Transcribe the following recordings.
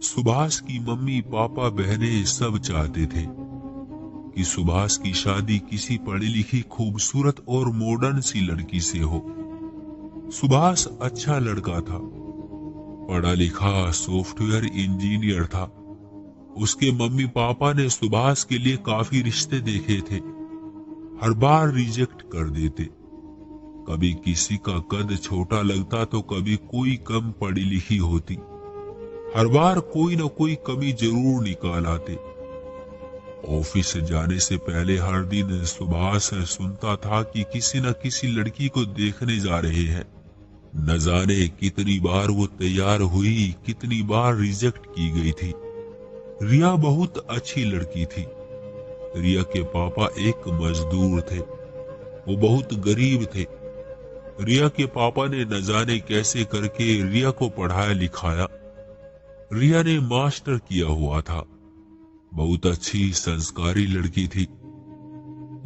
सुभाष की mummy papa बहनें सब चाहते थे कि सुभाष की शादी किसी पढ़ी लिखी खूबसूरत और मॉडर्न सी लड़की से हो। सुभाष अच्छा लड़का था, पढ़ा लिखा सॉफ्टवेयर इंजीनियर था। उसके मम्मी पापा ने सुभाष के लिए काफी रिश्ते देखे थे, हर बार रिजेक्ट कर देते। कभी किसी का कद छोटा लगता तो कभी कोई कम पढ़ी लिखी होती। हर बार कोई न कोई कमी जरूर निकाल आते। ऑफिस जाने से पहले हर दिन सुभाष सुनता था कि किसी न किसी लड़की को देखने जा रहे हैं। न जाने कितनी बार वो तैयार हुई, कितनी बार रिजेक्ट की गई थी। रिया बहुत अच्छी लड़की थी। रिया के पापा एक मजदूर थे, वो बहुत गरीब थे। रिया के पापा ने न जाने कैसे करके रिया को पढ़ाया लिखाया। रिया ने मास्टर किया हुआ था, बहुत अच्छी संस्कारी लड़की थी।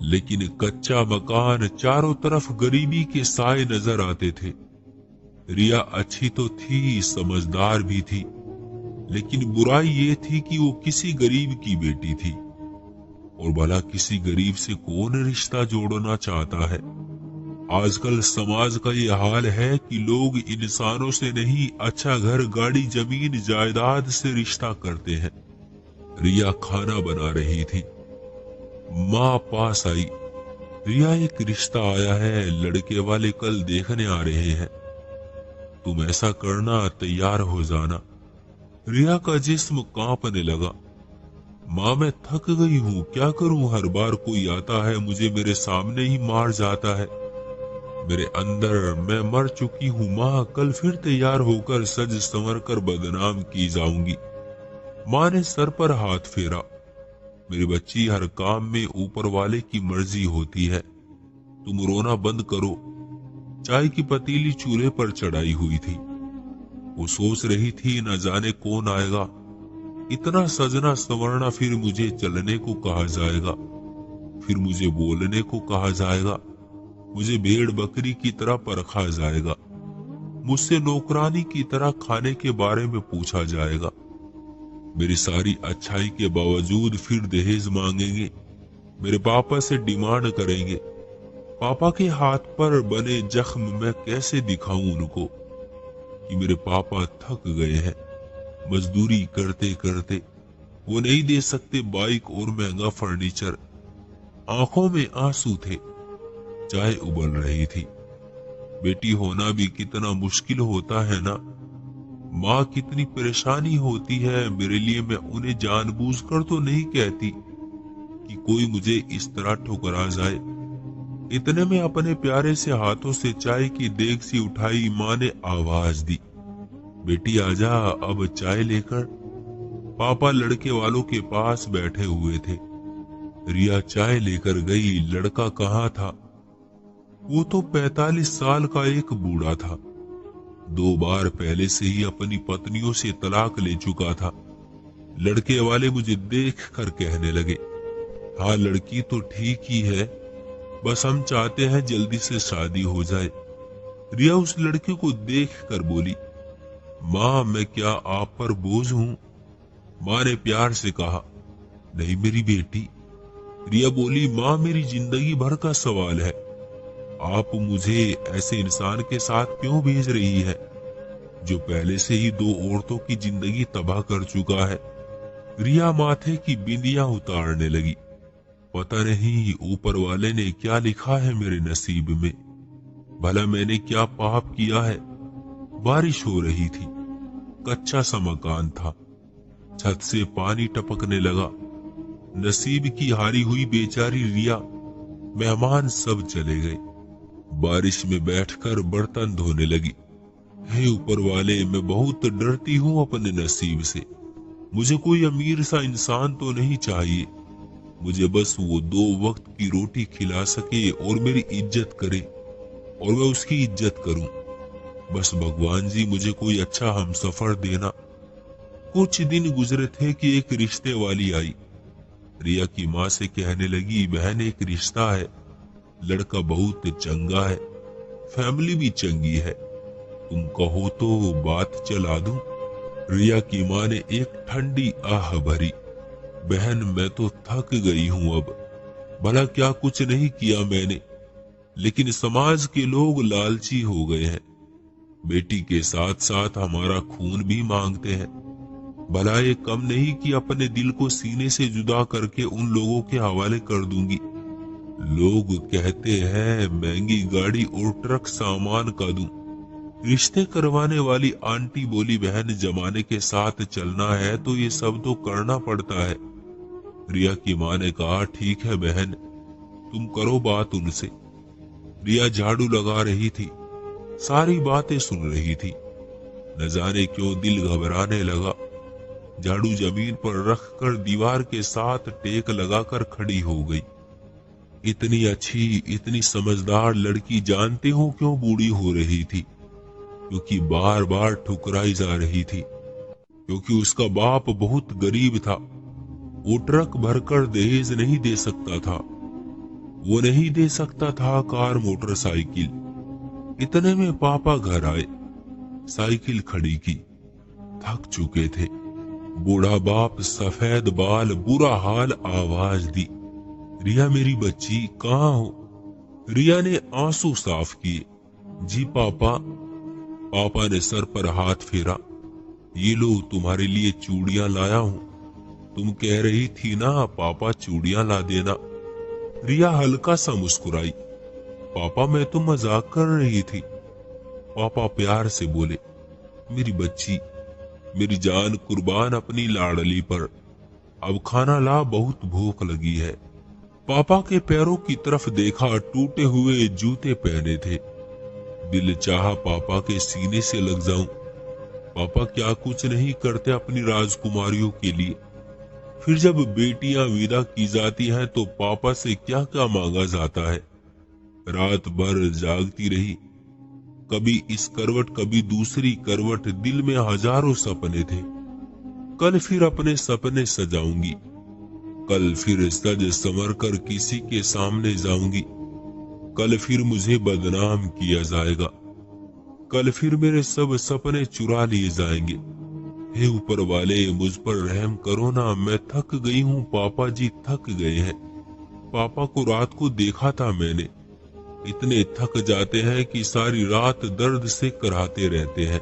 लेकिन कच्चा मकान, चारों तरफ गरीबी के साए नजर आते थे। रिया अच्छी तो थी, समझदार भी थी, लेकिन बुराई ये थी कि वो किसी गरीब की बेटी थी। और भला किसी गरीब से कौन रिश्ता जोड़ना चाहता है। आजकल समाज का ये हाल है कि लोग इंसानों से नहीं, अच्छा घर गाड़ी जमीन जायदाद से रिश्ता करते हैं। रिया खाना बना रही थी, माँ पास आई। रिया, एक रिश्ता आया है, लड़के वाले कल देखने आ रहे हैं, तुम ऐसा करना, तैयार हो जाना। रिया का जिस्म कांपने लगा। माँ, मैं थक गई हूँ, क्या करूँ, हर बार कोई आता है मुझे मेरे सामने ही मार जाता है। मेरे अंदर मैं मर चुकी हूँ माँ, कल फिर तैयार होकर सज संवर कर बदनाम की जाऊंगी। माँ ने सर पर हाथ फेरा। मेरी बच्ची, हर काम में ऊपर वाले की मर्जी होती है, तुम रोना बंद करो। चाय की पतीली चूल्हे पर चढ़ाई हुई थी। वो सोच रही थी, न जाने कौन आएगा, इतना सजना संवरना, फिर मुझे चलने को कहा जाएगा, फिर मुझे बोलने को कहा जाएगा, मुझे भेड़ बकरी की तरह परखा जाएगा, मुझसे नौकरानी की तरह खाने के बारे में पूछा जाएगा। मेरी सारी अच्छाई के बावजूद फिर दहेज मांगेंगे, मेरे पापा से डिमांड करेंगे। पापा के हाथ पर बने जख्म मैं कैसे दिखाऊं उनको कि मेरे पापा थक गए हैं मजदूरी करते करते। वो नहीं दे सकते बाइक और महंगा फर्नीचर। आंखों में आंसू थे, चाय उबल रही थी। बेटी होना भी कितना मुश्किल होता है ना। माँ कितनी परेशानी होती है मेरे लिए। मैं उन्हें जानबूझकर तो नहीं कहती कि कोई मुझे इस तरह ठुकरा जाए। इतने में अपने प्यारे से हाथों से चाय की देग सी उठाई। माँ ने आवाज दी, बेटी आजा, अब चाय लेकर। पापा लड़के वालों के पास बैठे हुए थे। रिया चाय लेकर गई। लड़का कहाँ था? वो तो 45 साल का एक बूढ़ा था। 2 बार पहले से ही अपनी पत्नियों से तलाक ले चुका था। लड़के वाले मुझे देख कर कहने लगे, हाँ लड़की तो ठीक ही है, बस हम चाहते हैं जल्दी से शादी हो जाए। रिया उस लड़के को देख कर बोली, माँ मैं क्या आप पर बोझ हूँ? माँ ने प्यार से कहा, नहीं मेरी बेटी। रिया बोली, माँ मेरी जिंदगी भर का सवाल है, आप मुझे ऐसे इंसान के साथ क्यों भेज रही है जो पहले से ही 2 औरतों की जिंदगी तबाह कर चुका है। रिया माथे की बिंदियां उतारने लगी। पता नहीं ऊपर वाले ने क्या लिखा है मेरे नसीब में, भला मैंने क्या पाप किया है। बारिश हो रही थी, कच्चा सा मकान था, छत से पानी टपकने लगा। नसीब की हारी हुई बेचारी रिया। मेहमान सब चले गए। बारिश में बैठकर बर्तन धोने लगी। हे ऊपर वाले, मैं बहुत डरती हूँ अपने नसीब से। मुझे कोई अमीर सा इंसान तो नहीं चाहिए, मुझे बस वो 2 वक्त की रोटी खिला सके और मेरी इज्जत करे और मैं उसकी इज्जत करूं। बस भगवान जी मुझे कोई अच्छा हमसफर देना। कुछ दिन गुजरे थे कि एक रिश्ते वाली आई। रिया की माँ से कहने लगी, बहन एक रिश्ता है, लड़का बहुत चंगा है, फैमिली भी चंगी है, तुम कहो तो बात चला दूं। रिया की माँ ने एक ठंडी आह भरी। बहन, मैं तो थक गई हूं अब। भला क्या कुछ नहीं किया मैंने, लेकिन समाज के लोग लालची हो गए हैं। बेटी के साथ साथ हमारा खून भी मांगते हैं। भला ये कम नहीं कि अपने दिल को सीने से जुदा करके उन लोगों के हवाले कर दूंगी। लोग कहते हैं महंगी गाड़ी और ट्रक सामान का दूं। रिश्ते करवाने वाली आंटी बोली, बहन, जमाने के साथ चलना है तो ये सब तो करना पड़ता है। रिया की माँ ने कहा, ठीक है बहन, तुम करो बात उनसे। रिया झाड़ू लगा रही थी, सारी बातें सुन रही थी। न जाने क्यों दिल घबराने लगा। झाड़ू जमीन पर रखकर दीवार के साथ टेक लगाकर खड़ी हो गई। इतनी अच्छी, इतनी समझदार लड़की जानते हो क्यों बूढ़ी हो रही थी? क्योंकि बार बार ठुकराई जा रही थी। क्योंकि उसका बाप बहुत गरीब था। वो ट्रक भरकर दहेज नहीं दे सकता था। वो नहीं दे सकता था कार मोटरसाइकिल। इतने में पापा घर आए, साइकिल खड़ी की। थक चुके थे। बूढ़ा बाप, सफेद बाल, बुरा हाल, आवाज दी, रिया मेरी बच्ची, कहाँ हो? रिया ने आंसू साफ किए। जी पापा। पापा ने सर पर हाथ फेरा। ये लो, तुम्हारे लिए चूड़ियां लाया हूं। तुम कह रही थी ना पापा चूड़ियां ला देना। रिया हल्का सा मुस्कुराई। पापा, मैं तो मजाक कर रही थी। पापा प्यार से बोले, मेरी बच्ची, मेरी जान कुर्बान अपनी लाडली पर। अब खाना ला, बहुत भूख लगी है। पापा के पैरों की तरफ देखा, टूटे हुए जूते पहने थे। दिल चाहा पापा के सीने से लग जाऊं। पापा क्या कुछ नहीं करते अपनी राजकुमारियों के लिए? फिर जब बेटियां विदा की जाती हैं तो पापा से क्या क्या मांगा जाता है? रात भर जागती रही, कभी इस करवट कभी दूसरी करवट, दिल में हजारों सपने थे। कल फिर अपने सपने सजाऊंगी। कल फिर सज संवर कर किसी के सामने जाऊंगी। कल फिर मुझे बदनाम किया जाएगा। कल फिर मेरे सब सपने चुरा लिए जाएंगे। हे ऊपर वाले, मुझ पर रहम करो ना, मैं थक गई हूँ। पापा जी थक गए हैं। पापा को रात को देखा था मैंने, इतने थक जाते हैं कि सारी रात दर्द से कराहते रहते हैं।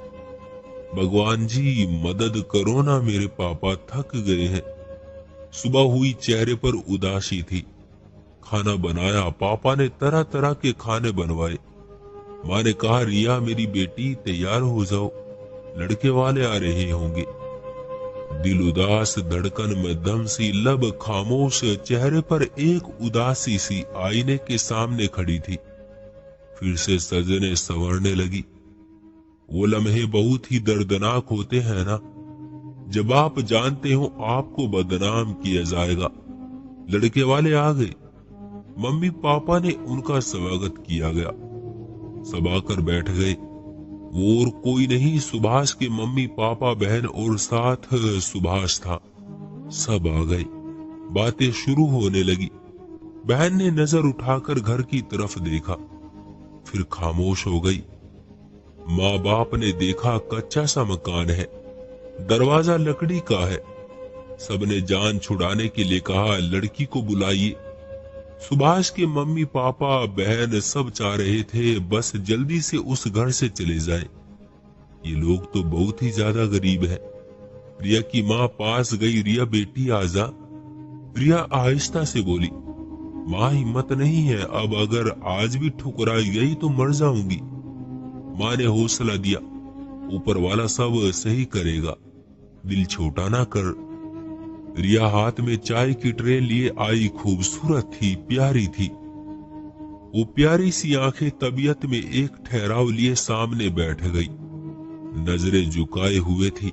भगवान जी मदद करो ना, मेरे पापा थक गए हैं। सुबह हुई, चेहरे पर उदासी थी। खाना बनाया, पापा ने तरह तरह के खाने बनवाए। माँ ने कहा, रिया मेरी बेटी तैयार हो जाओ, लड़के वाले आ रहे होंगे। दिल उदास, धड़कन मध्यम सी, लब खामोश, चेहरे पर एक उदासी सी आईने के सामने खड़ी थी। फिर से सजने संवरने लगी। वो लम्हे बहुत ही दर्दनाक होते हैं ना, जब आप जानते हो आपको बदनाम किया जाएगा। लड़के वाले आ गए। मम्मी पापा ने उनका स्वागत किया गया। सब आकर बैठ गए। वो और कोई नहीं, सुभाष के मम्मी पापा बहन और साथ सुभाष था। सब आ गए। बातें शुरू होने लगी। बहन ने नजर उठाकर घर की तरफ देखा, फिर खामोश हो गई। माँ बाप ने देखा, कच्चा सा मकान है, दरवाजा लकड़ी का है। सबने जान छुड़ाने के लिए कहा, लड़की को बुलाइए। सुभाष के मम्मी पापा बहन सब चाह रहे थे बस जल्दी से उस घर से चले जाएं। ये लोग तो बहुत ही ज्यादा गरीब है। रिया की माँ पास गई, रिया बेटी आजा। रिया आहिस्ता से बोली, माँ हिम्मत नहीं है, अब अगर आज भी ठुकराई गई तो मर जाऊंगी। माँ ने हौसला दिया, ऊपर वाला सब सही करेगा, दिल छोटा ना कर। रिया हाथ में चाय की ट्रे लिए आई, खूबसूरत थी, प्यारी थी। वो प्यारी सी आंखें तबीयत में एक ठहराव लिए सामने बैठ गई, नजरें झुकाए हुए थी।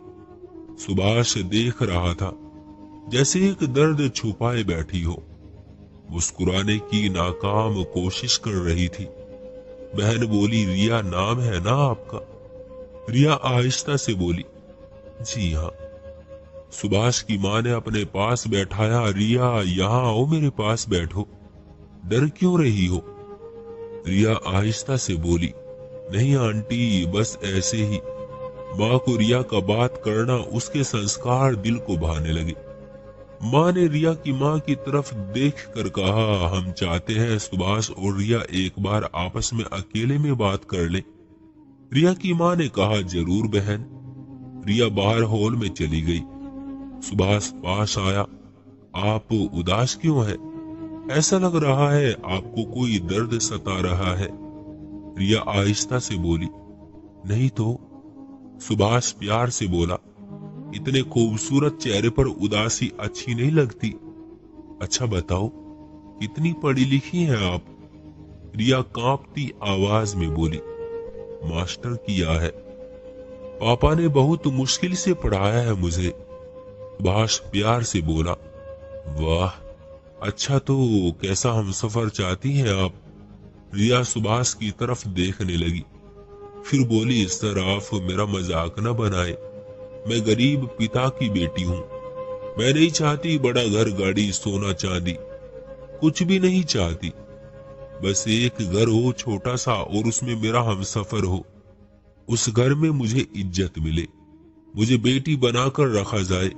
सुभाष देख रहा था, जैसे एक दर्द छुपाए बैठी हो। मुस्कुराने की नाकाम कोशिश कर रही थी। बहन बोली, रिया नाम है ना आपका? रिया आहिस्ता से बोली, जी हाँ। सुभाष की माँ ने अपने पास बैठाया, रिया यहाँ आओ, मेरे पास बैठो, डर क्यों रही हो? रिया आहिस्ता से बोली, नहीं आंटी, बस ऐसे ही। माँ को रिया का बात करना उसके संस्कार दिल को भाने लगे। माँ ने रिया की माँ की तरफ देख कर कहा, हम चाहते हैं सुभाष और रिया एक बार आपस में अकेले में बात कर ले। रिया की माँ ने कहा, जरूर बहन। रिया बाहर हॉल में चली गई। सुभाष पास आया। आप उदास क्यों हैं? ऐसा लग रहा है आपको कोई दर्द सता रहा है। रिया आहिस्ता से बोली, नहीं तो। सुभाष प्यार से बोला, इतने खूबसूरत चेहरे पर उदासी अच्छी नहीं लगती। अच्छा बताओ, कितनी पढ़ी लिखी हैं आप? रिया कांपती आवाज में बोली, मास्टर किया है। पापा ने बहुत मुश्किल से पढ़ाया है मुझे। सुभाष प्यार से बोला, वाह, अच्छा तो कैसा हमसफर चाहती हैं आप? रिया सुभाष की तरफ देखने लगी, फिर बोली, सर आप मेरा मजाक न बनाए। मैं गरीब पिता की बेटी हूँ। मैं नहीं चाहती बड़ा घर गाड़ी सोना चांदी, कुछ भी नहीं चाहती। बस एक घर हो छोटा सा और उसमें मेरा हमसफर हो। उस घर में मुझे इज्जत मिले, मुझे बेटी बनाकर रखा जाए।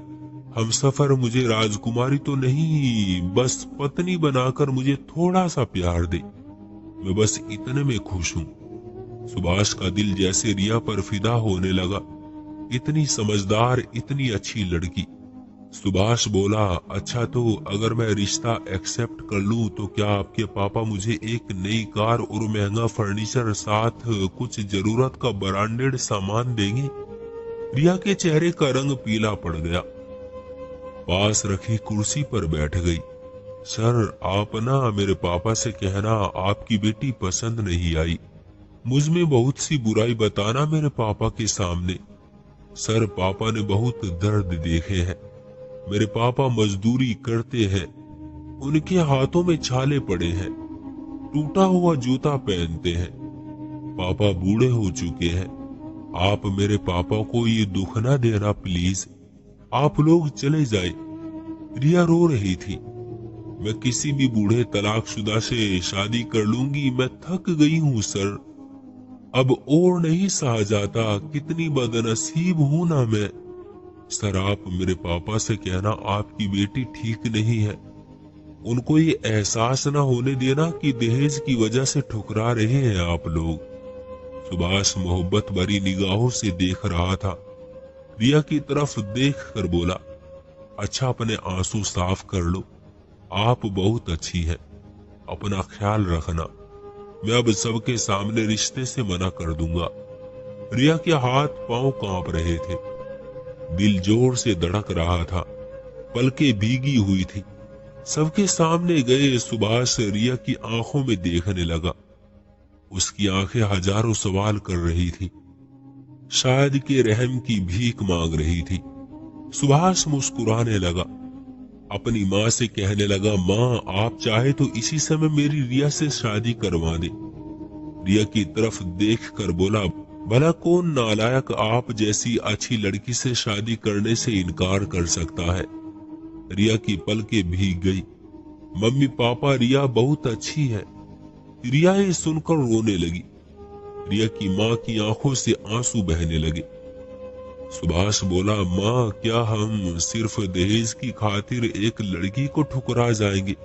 हमसफर मुझे राजकुमारी तो नहीं, बस पत्नी बनाकर मुझे थोड़ा सा प्यार दे। मैं बस इतने में खुश हूँ। सुभाष का दिल जैसे रिया पर फिदा होने लगा। इतनी समझदार, इतनी अच्छी लड़की। सुभाष बोला, अच्छा तो अगर मैं रिश्ता एक्सेप्ट कर लूं तो क्या आपके पापा मुझे एक नई कार और महंगा फर्नीचर साथ कुछ जरूरत का ब्रांडेड सामान देंगे? रिया के चेहरे का रंग पीला पड़ गया। पास रखी कुर्सी पर बैठ गई। सर आप ना मेरे पापा से कहना आपकी बेटी पसंद नहीं आई। मुझ में बहुत सी बुराई बताना मेरे पापा के सामने। सर पापा ने बहुत दर्द देखे हैं। मेरे पापा मजदूरी करते हैं, उनके हाथों में छाले पड़े हैं, टूटा हुआ जूता पहनते हैं। पापा बूढ़े हो चुके हैं। आप मेरे पापा को ये दुख ना देना प्लीज। आप लोग चले जाए। रिया रो रही थी। मैं किसी भी बूढ़े तलाकशुदा से शादी कर लूंगी। मैं थक गई हूँ सर, अब और नहीं सहा जाता। कितनी बदनसीब हूं ना मैं। सर आप मेरे पापा से कहना आपकी बेटी ठीक नहीं है। उनको ये एहसास ना होने देना कि दहेज की वजह से ठुकरा रहे हैं आप लोग। सुभाष मोहब्बत भरी निगाहों से देख रहा था। रिया की तरफ देख कर बोला, अच्छा अपने आंसू साफ कर लो। आप बहुत अच्छी हैं, अपना ख्याल रखना। मैं अब सबके सामने रिश्ते से मना कर दूंगा। रिया के हाथ पांव कांप रहे थे, दिल जोर से धड़क रहा था, पलकें भीगी हुई थी। सबके सामने गए सुभाष रिया की आंखों में देखने लगा। उसकी आंखें हजारों सवाल कर रही थी, शायद के रहम की भीख मांग रही थी। सुभाष मुस्कुराने लगा, अपनी माँ से कहने लगा, माँ आप चाहे तो इसी समय मेरी रिया से शादी करवा दे। रिया की तरफ देख कर बोला, भला कौन नालायक आप जैसी अच्छी लड़की से शादी करने से इनकार कर सकता है। रिया की पलकें भीग गई। मम्मी पापा रिया बहुत अच्छी है। रिया ये सुनकर रोने लगी। रिया की माँ की आंखों से आंसू बहने लगे। सुभाष बोला, माँ क्या हम सिर्फ दहेज की खातिर एक लड़की को ठुकरा जाएंगे?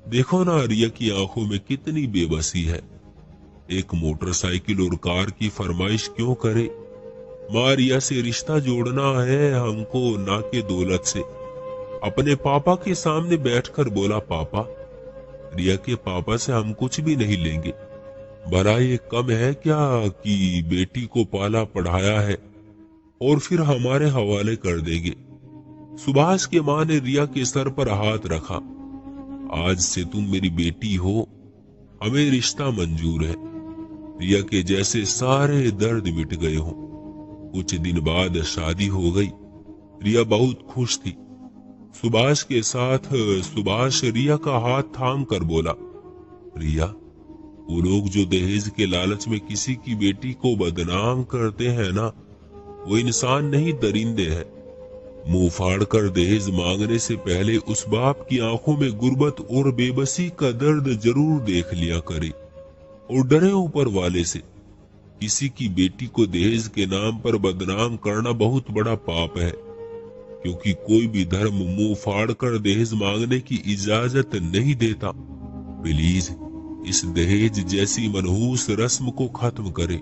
देखो ना रिया की आंखों में कितनी बेबसी है। एक मोटरसाइकिल और कार की फरमाइश क्यों करे? माँ रिया से रिश्ता जोड़ना है हमको, ना के दौलत से। अपने पापा के सामने बैठकर बोला, पापा रिया के पापा से हम कुछ भी नहीं लेंगे। भला ये कम है क्या कि बेटी को पाला पढ़ाया है और फिर हमारे हवाले कर देंगे। सुभाष के माँ ने रिया के सर पर हाथ रखा। आज से तुम मेरी बेटी हो, हमें रिश्ता मंजूर है। रिया के जैसे सारे दर्द मिट गए हों। कुछ दिन बाद शादी हो गई। रिया बहुत खुश थी। सुभाष के साथ सुभाष रिया का हाथ थाम कर बोला, रिया वो लोग जो दहेज के लालच में किसी की बेटी को बदनाम करते हैं ना, वो इंसान नहीं दरिंदे हैं। मुंह फाड़ कर दहेज मांगने से पहले उस बाप की आंखों में गुर्बत और बेबसी का दर्द जरूर देख लिया करे और डरे ऊपर वाले से। किसी की बेटी को दहेज के नाम पर बदनाम करना बहुत बड़ा पाप है, क्योंकि कोई भी धर्म मुंह फाड़ कर दहेज मांगने की इजाजत नहीं देता। प्लीज इस दहेज जैसी मनहूस रस्म को खत्म करें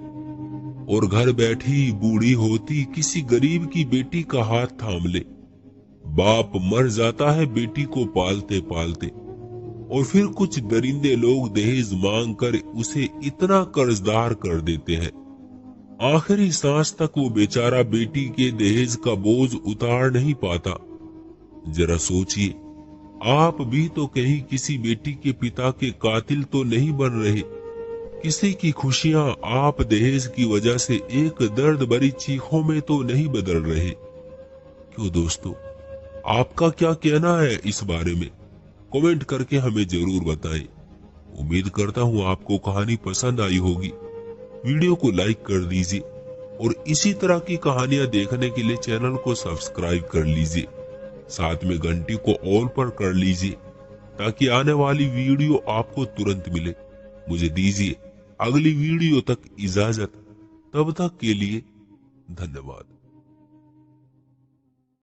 और घर बैठी बूढ़ी होती किसी गरीब की बेटी का हाथ थाम ले। बाप मर जाता है बेटी को पालते पालते, और फिर कुछ दरिंदे लोग दहेज मांग कर उसे इतना कर्जदार कर देते हैं, आखिरी सांस तक वो बेचारा बेटी के दहेज का बोझ उतार नहीं पाता। जरा सोचिए, आप भी तो कहीं किसी बेटी के पिता के कातिल तो नहीं बन रहे। किसी की खुशियां आप दहेज की वजह से एक दर्द भरी चीखों में तो नहीं बदल रहे। क्यों दोस्तों, आपका क्या कहना है इस बारे में? कमेंट करके हमें जरूर बताएं। उम्मीद करता हूँ आपको कहानी पसंद आई होगी। वीडियो को लाइक कर दीजिए और इसी तरह की कहानियां देखने के लिए चैनल को सब्सक्राइब कर लीजिए। साथ में घंटी को ऑल पर कर लीजिए ताकि आने वाली वीडियो आपको तुरंत मिले। मुझे दीजिए अगली वीडियो तक इजाजत। तब तक के लिए धन्यवाद।